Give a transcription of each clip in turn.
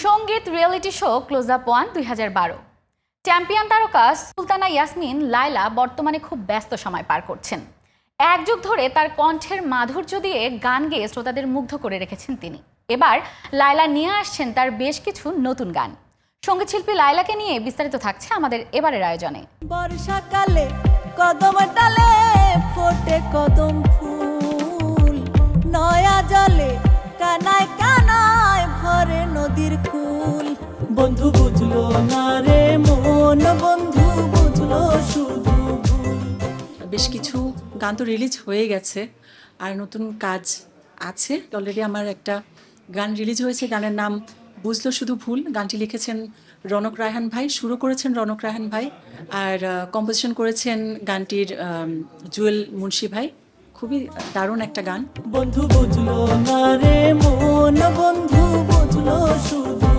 সঙ্গীত reality show close up one 2012। Champion তারকা সুলতানা ইয়াসমিন লায়লা বর্তমানে খুব ব্যস্ত সময় পার করছেন। এক যুগ ধরে তার কণ্ঠের মাধুর্য দিয়ে গান গেয়ে শ্রোতাদের মুগ্ধ করে রেখেছেন তিনি। এবার লায়লা নিয়ে আসছেন তার বেশ কিছু নতুন গান। সঙ্গীতশিল্পী লায়লাকে নিয়ে বিস্তারিত থাকছে আমাদের এবারের আয়োজনে। বর্ষাকালে কদম ডালে ফোটে কদম ফুল, নয়া জলে কানায় কানায় ভরে নদীর কুল। বন্ধু বুঝলো না রে মন, বন্ধু বুঝলো শুধু। বেশ কিছু গান তো রিলিজ হয়ে গেছে, আর নতুন কাজ আছে। অলরেডি আমার একটা গান রিলিজ হয়েছে, গানের নাম বুঝলো শুধু ভুল। গানটি লিখেছেন রনক রায়হান ভাই, শুরু করেছেন রনক রায়হান ভাই, আর কম্পোজিশন করেছেন গানটির জুয়েল মুন্সি ভাই। খুবই দারুণ একটা গান। বন্ধু বুঝলো না রে মন, বন্ধু বুঝলো শুধু।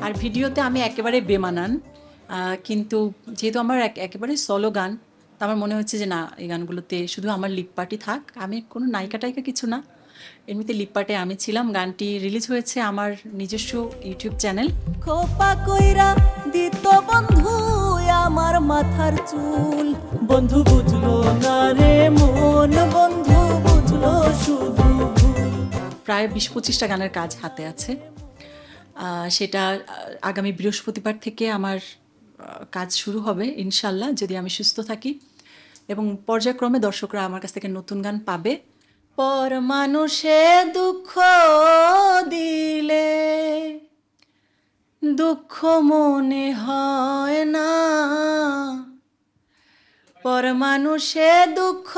আর ভিডিওতে আমি একেবারে বেমানান, কিন্তু যেহেতু আমার একেবারে সলো গান, তো আমার মনে হচ্ছে যে না, এই গানগুলোতে শুধু আমার লিপ পার্টি থাক। আমি কোনো নায়িকা টাইকা কিছু না, এমনিতে লিপ পার্টে আমি ছিলাম। গানটি রিলিজ হয়েছে আমার নিজস্ব ইউটিউব চ্যানেল। খোপা কইরা দিত বন্ধু আমার মাথার চুল। বন্ধু বুঝলো না রে মন, বন্ধু বুঝলো শুধু। প্রায় 20-25টা গানের কাজ হাতে আছে। সেটা আগামী বৃহস্পতিবার থেকে আমার কাজ শুরু হবে ইনশাল্লাহ, যদি আমি সুস্থ থাকি, এবং পর্যায়ক্রমে দর্শকরা আমার কাছ থেকে নতুন গান পাবে। পর মানুষে দুঃখ দিলে দুঃখ মনে হয় না, পর মানুষে দুঃখ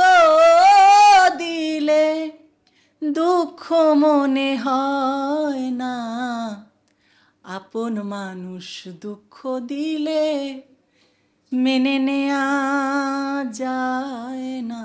দিলে দুঃখ মনে হয় না, আপন মানুষ দুঃখ দিলে মেনে নেয়া যায় না।